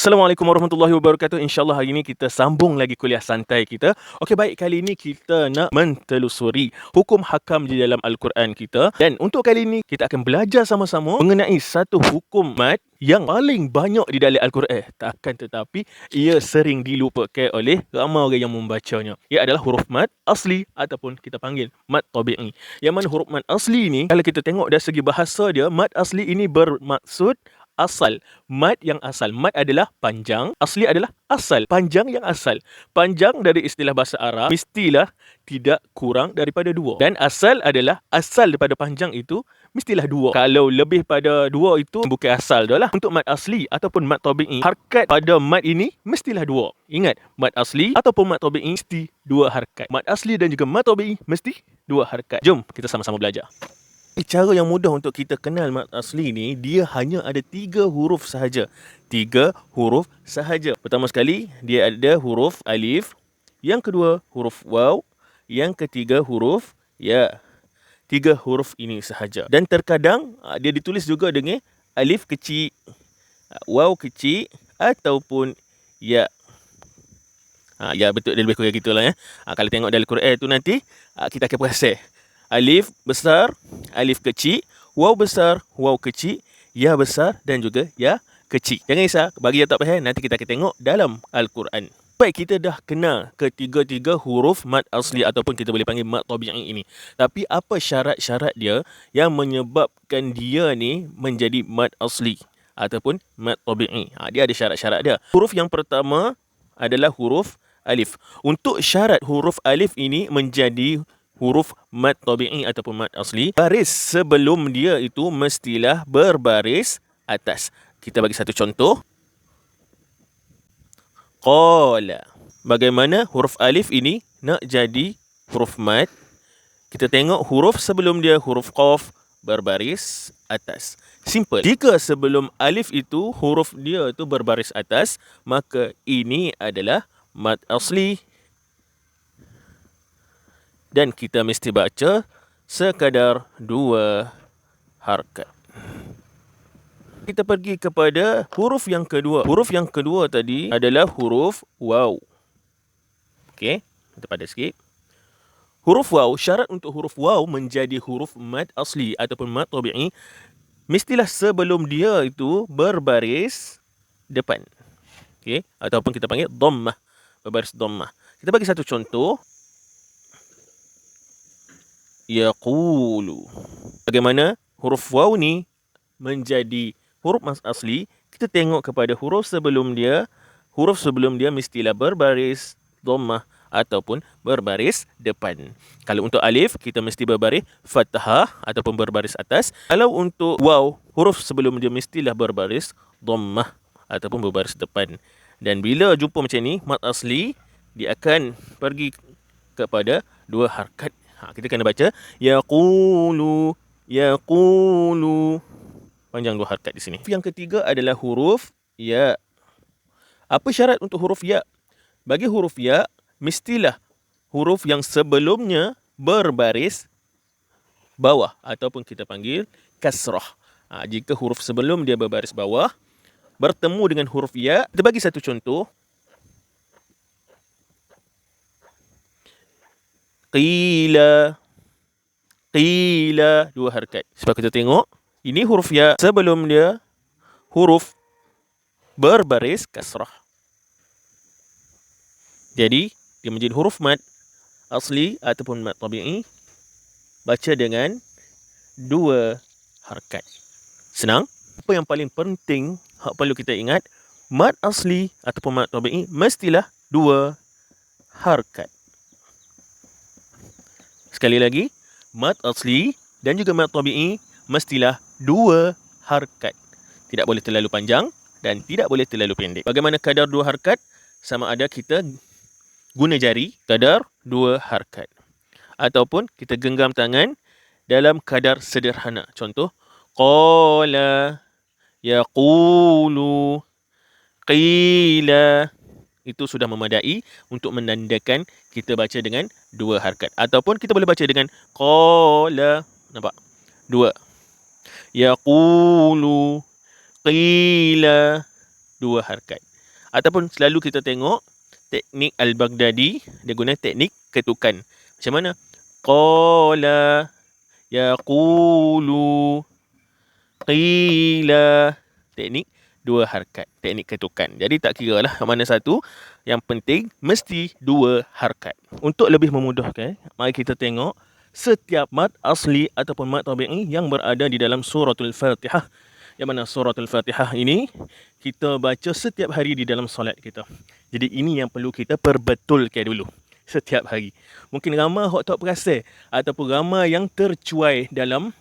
Assalamualaikum warahmatullahi wabarakatuh. InsyaAllah hari ini kita sambung lagi kuliah santai kita. Okey, baik, kali ini kita nak mentelusuri hukum hakam di dalam Al-Quran kita. Dan untuk kali ini kita akan belajar sama-sama mengenai satu hukum mat yang paling banyak di dalam Al-Quran. Akan tetapi ia sering dilupakan oleh ramai orang yang membacanya. Ia adalah huruf mat asli ataupun kita panggil mat tabi'i. Yang mana huruf mat asli ni, kalau kita tengok dari segi bahasa dia, mat asli ini bermaksud asal. Mad yang asal. Mad adalah panjang, asli adalah asal. Panjang yang asal. Panjang dari istilah bahasa Arab mestilah tidak kurang daripada 2. Dan asal adalah asal daripada panjang itu mestilah 2. Kalau lebih pada 2 itu bukan asal dah lah. Untuk mad asli ataupun mad tabi'i, harkat pada mad ini mestilah 2. Ingat, mad asli ataupun mad tabi'i mesti 2 harkat. Mad asli dan juga mad tabi'i mesti 2 harkat. Jom kita sama-sama belajar. Cara yang mudah untuk kita kenal mad asli ni, dia hanya ada 3 huruf sahaja. 3 huruf sahaja. Pertama sekali, dia ada huruf alif. Yang kedua, huruf waw. Yang ketiga, huruf ya. 3 huruf ini sahaja. Dan terkadang dia ditulis juga dengan alif kecil, waw kecil ataupun ya. Ya, betul, dia lebih kurang gitulah ya. Kalau tengok dalam Quran tu nanti kita akan perasan. Alif besar, alif kecil, waw besar, waw kecil, ya besar dan juga ya kecil. Jangan risau, bagi yang tak faham, nanti kita akan tengok dalam Al-Quran. Baik, kita dah kenal ketiga-tiga huruf mad asli ataupun kita boleh panggil mad tabi'i ini. Tapi apa syarat-syarat dia yang menyebabkan dia ni menjadi mad asli ataupun mad tabi'i? Dia ada syarat-syarat dia. Huruf yang pertama adalah huruf alif. Untuk syarat huruf alif ini menjadi huruf mad tabi'i ataupun mad asli, baris sebelum dia itu mestilah berbaris atas. Kita bagi satu contoh. Qala. Bagaimana huruf alif ini nak jadi huruf mad? Kita tengok huruf sebelum dia, huruf qaf, berbaris atas. Simple. Jika sebelum alif itu huruf dia itu berbaris atas, maka ini adalah mad asli. Dan kita mesti baca sekadar 2 harkat. Kita pergi kepada huruf yang kedua. Huruf yang kedua tadi adalah huruf waw. Okey, kita pada sikit. Huruf waw, syarat untuk huruf waw menjadi huruf mad asli ataupun mad tabi'i, mestilah sebelum dia itu berbaris depan. Okey, ataupun kita panggil dhammah, berbaris dhammah. Kita bagi satu contoh. Yaqulu. Bagaimana huruf waw ni menjadi huruf mad asli? Kita tengok kepada huruf sebelum dia. Huruf sebelum dia mestilah berbaris dhammah ataupun berbaris depan. Kalau untuk alif, kita mesti berbaris fathah ataupun berbaris atas. Kalau untuk waw, huruf sebelum dia mestilah berbaris dhammah ataupun berbaris depan. Dan bila jumpa macam ni, mad asli, dia akan pergi kepada 2 harkat. Kita kena baca yaqulu, yaqulu. Panjang 2 harkat di sini. Yang ketiga adalah huruf ya. Apa syarat untuk huruf ya? Bagi huruf ya, mestilah huruf yang sebelumnya berbaris bawah ataupun kita panggil kasrah. Jika huruf sebelum dia berbaris bawah bertemu dengan huruf ya, kita bagi satu contoh. Qila. Qila, 2 harkat. Sebab kita tengok, ini huruf ya, sebelum dia huruf berbaris kasrah. Jadi, dia menjadi huruf mad asli ataupun mad tabi'i, baca dengan 2 harkat. Senang. Apa yang paling penting, perlu kita ingat, mad asli ataupun mad tabi'i mestilah 2 harkat. Sekali lagi, mad asli dan juga mad tabi'i mestilah 2 harkat. Tidak boleh terlalu panjang dan tidak boleh terlalu pendek. Bagaimana kadar 2 harkat? Sama ada kita guna jari kadar 2 harkat, ataupun kita genggam tangan dalam kadar sederhana. Contoh, qala, yaqulu, qila. Itu sudah memadai untuk menandakan kita baca dengan 2 harkat. Ataupun kita boleh baca dengan qala. Nampak? 2. Yaqulu, qila. 2 harkat. Ataupun selalu kita tengok teknik Al-Baghdadi, dia guna teknik ketukan. Macam mana? Qala, yaqulu, qila. Teknik dua harkat, teknik ketukan. Jadi tak kira lah mana satu, yang penting mesti dua harkat. Untuk lebih memudahkan, mari kita tengok setiap mad asli ataupun mad tabi'i yang berada di dalam suratul Fatihah. Yang mana suratul Fatihah ini kita baca setiap hari di dalam solat kita. Jadi ini yang perlu kita perbetulkan dulu setiap hari. Mungkin ramai hok tak perasan ataupun ramai yang tercuai dalam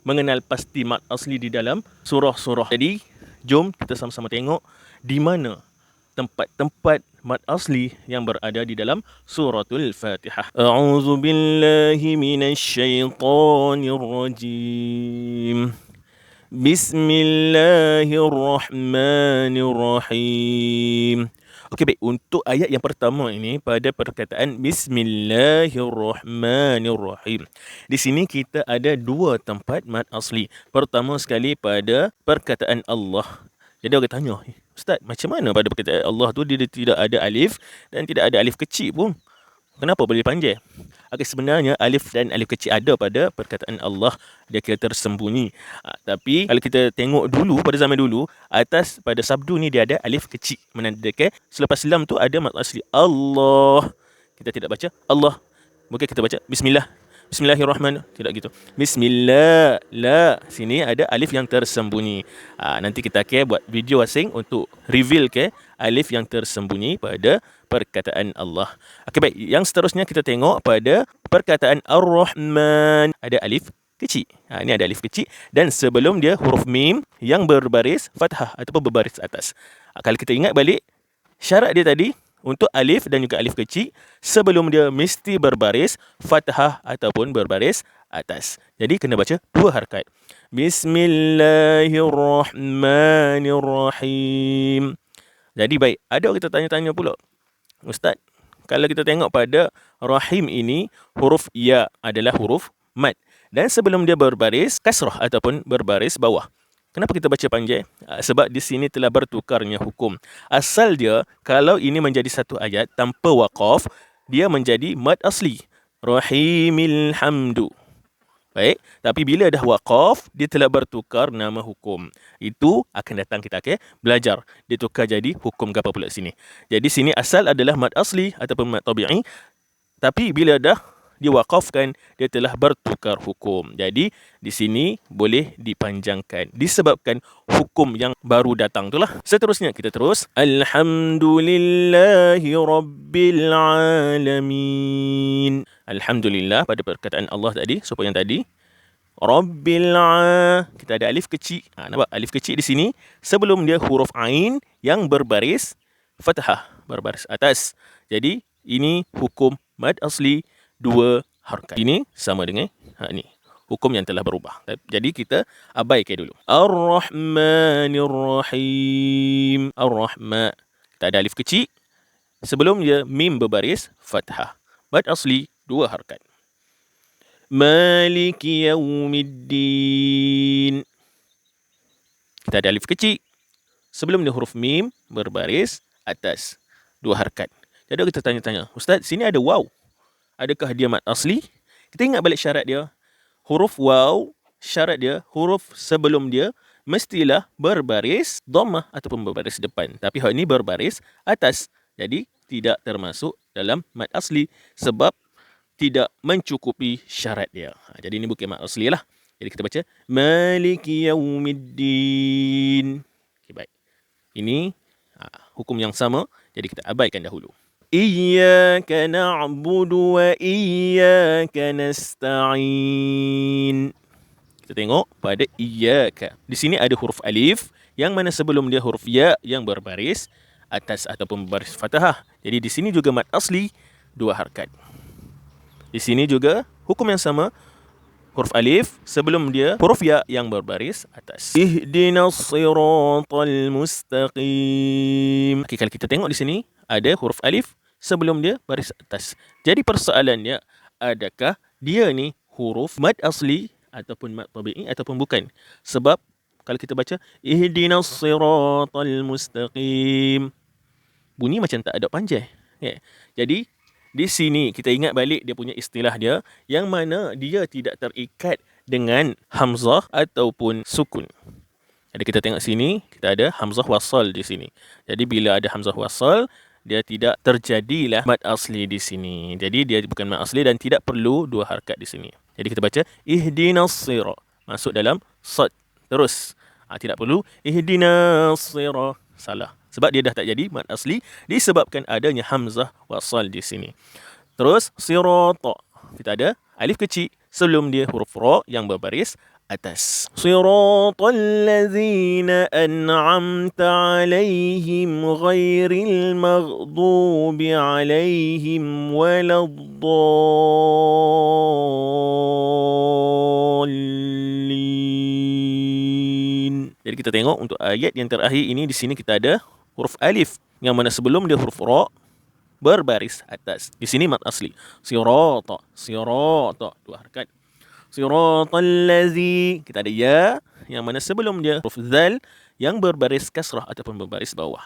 mengenal pasti mad asli di dalam surah-surah. Jadi jom kita sama-sama tengok di mana tempat-tempat mad asli yang berada di dalam suratul Fatihah. A'udzu billahi minasyaitonir rajim. Bismillahirrahmanirrahim. Okey, baik. Untuk ayat yang pertama ini pada perkataan Bismillahirrahmanirrahim. Di sini kita ada dua tempat mad asli. Pertama sekali pada perkataan Allah. Jadi orang tanya, Ustaz, macam mana pada perkataan Allah tu dia tidak ada alif dan tidak ada alif kecil pun? Kenapa boleh panjang? Okay, sebenarnya alif dan alif kecil ada pada perkataan Allah. Dia kira tersembunyi. Tapi kalau kita tengok dulu, pada zaman dulu, atas pada sabdu ni dia ada alif kecil. Menandakan selepas lam tu ada mad asli. Allah. Kita tidak baca Allah. Mungkin kita baca Bismillah. Bismillahirrahmanirrahim. Tidak gitu. Bismillah. La. Sini ada alif yang tersembunyi. Nanti kita akan buat video asing untuk reveal ke alif yang tersembunyi pada perkataan Allah. Okey, baik. Yang seterusnya kita tengok pada perkataan Ar-Rahman. Ada alif kecil. Ini ada alif kecil. Dan sebelum dia huruf mim yang berbaris fathah ataupun berbaris atas. Kalau kita ingat balik, syarat dia tadi untuk alif dan juga alif kecil, sebelum dia mesti berbaris fathah ataupun berbaris atas. Jadi kena baca dua harkat. Bismillahirrahmanirrahim. Jadi baik, ada orang kita tanya-tanya pula, Ustaz, kalau kita tengok pada rahim ini, huruf ya adalah huruf mad. Dan sebelum dia berbaris kasrah ataupun berbaris bawah. Kenapa kita baca panjang? Sebab di sini telah bertukarnya hukum. Asal dia, kalau ini menjadi satu ayat tanpa waqaf, dia menjadi mad asli. Rahimil hamdu. Baik, tapi bila dah waqaf, dia telah bertukar nama hukum. Itu akan datang kita akan belajar. Dia tukar jadi hukum apa pula sini. Jadi sini asal adalah mad asli ataupun mad tabi'i. Tapi bila dah diwaqafkan, dia telah bertukar hukum. Jadi di sini boleh dipanjangkan disebabkan hukum yang baru datang itulah. Seterusnya kita terus. Alhamdulillahi rabbil alamin. Alhamdulillah pada perkataan Allah tadi, supaya yang tadi Rabbil kita ada alif kecil. Nampak alif kecil di sini sebelum dia huruf ain yang berbaris fathah, berbaris atas. Jadi ini hukum mad asli dua harkat. Ini sama dengan ni, hukum yang telah berubah. Jadi kita abaikan dulu. Ar-Rahmanir-Rahim. Ar-Rahman. Kita ada alif kecil sebelum dia mim berbaris fathah. Mad asli dua harkat. Maliki yaumiddin. Kita ada alif kecil sebelum dia huruf mim berbaris atas, dua harkat. Jadi kita tanya-tanya, Ustaz, sini ada waw. Adakah dia mad asli? Kita ingat balik syarat dia. Huruf waw, syarat dia, huruf sebelum dia mestilah berbaris dhammah ataupun berbaris depan. Tapi hal ini berbaris atas. Jadi tidak termasuk dalam mad asli sebab tidak mencukupi syarat dia. Jadi ini bukan mad asli lah. Jadi kita baca Maliki yaumiddin. Okay, baik. Ini hukum yang sama. Jadi kita abaikan dahulu. Iyyaka na'budu wa iyyaka nasta'in. Kita tengok pada iyyaka. Di sini ada huruf alif yang mana sebelum dia huruf ya yang berbaris atas ataupun berbaris fathah. Jadi di sini juga mad asli dua harkat. Di sini juga hukum yang sama. Huruf alif sebelum dia huruf ya yang berbaris atas. Ihdinas siratal mustaqim. Okay, kalau kita tengok di sini ada huruf alif sebelum dia baris atas. Jadi persoalannya, adakah dia ni huruf mad asli ataupun mad tabi'i ataupun bukan? Sebab kalau kita baca ihdinas siratal mustaqim, bunyi macam tak ada panjang. Okay. Jadi di sini kita ingat balik dia punya istilah dia yang mana dia tidak terikat dengan hamzah ataupun sukun. Jadi kita tengok sini, kita ada hamzah wasal di sini. Jadi bila ada hamzah wasal, dia tidak terjadilah mad asli di sini. Jadi dia bukan mad asli dan tidak perlu dua harakat di sini. Jadi kita baca ihdinas sirat. Masuk dalam sad. Terus. Tidak perlu ihdinas sirat. Salah. Sebab dia dah tak jadi mad asli disebabkan adanya hamzah wasal di sini. Terus sirata. Kita ada alif kecil sebelum dia huruf ra yang berbaris atas. Siratal ladzina an'amta 'alaihim ghairil maghdubi 'alaihim waladdallin. Jadi kita tengok untuk ayat yang terakhir ini di sini kita ada huruf alif yang mana sebelum dia huruf ra berbaris atas. Di sini mad asli. Sirata, sirata, dua harakat. Siratal ladzi, kita ada ya yang mana sebelum dia huruf zal yang berbaris kasrah ataupun berbaris bawah.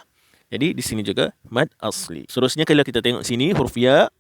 Jadi di sini juga mad asli. Seterusnya kalau kita tengok sini huruf ya,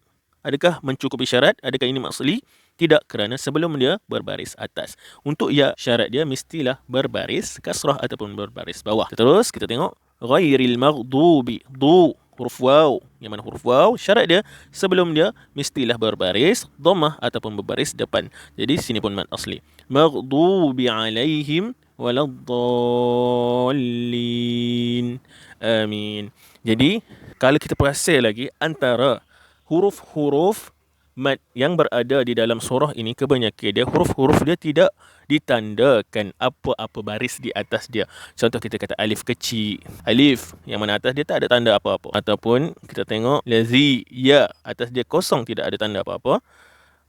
adakah mencukupi syarat? Adakah ini mad asli? Tidak, kerana sebelum dia berbaris atas. Untuk ya, syarat dia mestilah berbaris kasrah ataupun berbaris bawah. Terus kita tengok ghairil maghdubi, du huruf waw. Yang mana huruf waw syarat dia sebelum dia mestilah berbaris dhammah ataupun berbaris depan. Jadi sini pun mad asli. Maghdubi alaihim waladdallin. Amin. Jadi kalau kita perasan lagi antara huruf-huruf mad yang berada di dalam surah ini, kebanyakan dia huruf-huruf dia tidak ditandakan apa-apa baris di atas dia. Contoh kita kata alif kecil, alif yang mana atas dia tak ada tanda apa-apa. Ataupun kita tengok lazi, ya atas dia kosong tidak ada tanda apa-apa.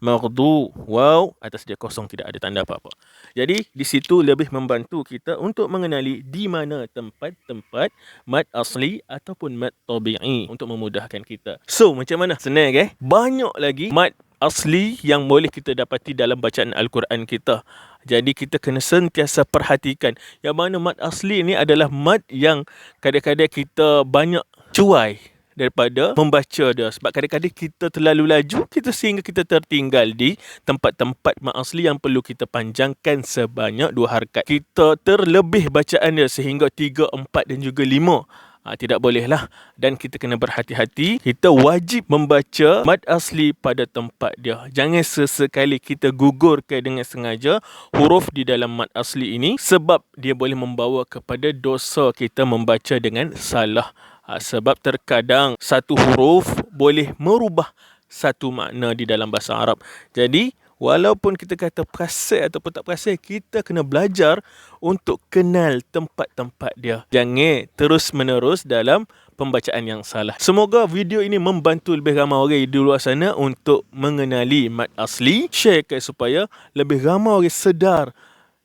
Maghdu, waw atas dia kosong tidak ada tanda apa-apa. Jadi di situ lebih membantu kita untuk mengenali di mana tempat-tempat mad asli ataupun mad tabi'i untuk memudahkan kita. So macam mana? Senang ke? Banyak lagi mad asli yang boleh kita dapati dalam bacaan Al-Quran kita. Jadi kita kena sentiasa perhatikan yang mana mad asli ni adalah mad yang kadang-kadang kita banyak cuai daripada membaca dia. Sebab kadang-kadang kita terlalu laju sehingga kita tertinggal di tempat-tempat mad asli yang perlu kita panjangkan sebanyak 2 harakat. Kita terlebih bacaan dia sehingga 3, 4 dan juga 5. Tidak bolehlah. Dan kita kena berhati-hati. Kita wajib membaca mad asli pada tempat dia. Jangan sesekali kita gugurkan dengan sengaja huruf di dalam mad asli ini, sebab dia boleh membawa kepada dosa kita membaca dengan salah. Sebab terkadang satu huruf boleh merubah satu makna di dalam bahasa Arab. Jadi walaupun kita kata perasan ataupun tak perasan, kita kena belajar untuk kenal tempat-tempat dia. Jangan terus-menerus dalam pembacaan yang salah. Semoga video ini membantu lebih ramai orang di luar sana untuk mengenali mad asli. Sharekan supaya lebih ramai orang sedar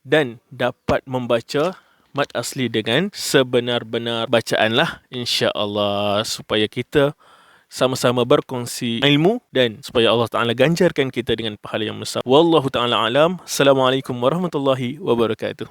dan dapat membaca mad asli dengan sebenar-benar bacaan lah, insya-Allah, supaya kita sama-sama berkongsi ilmu dan supaya Allah Ta'ala ganjarkan kita dengan pahala yang besar. Wallahu ta'ala alam. Assalamualaikum warahmatullahi wabarakatuh.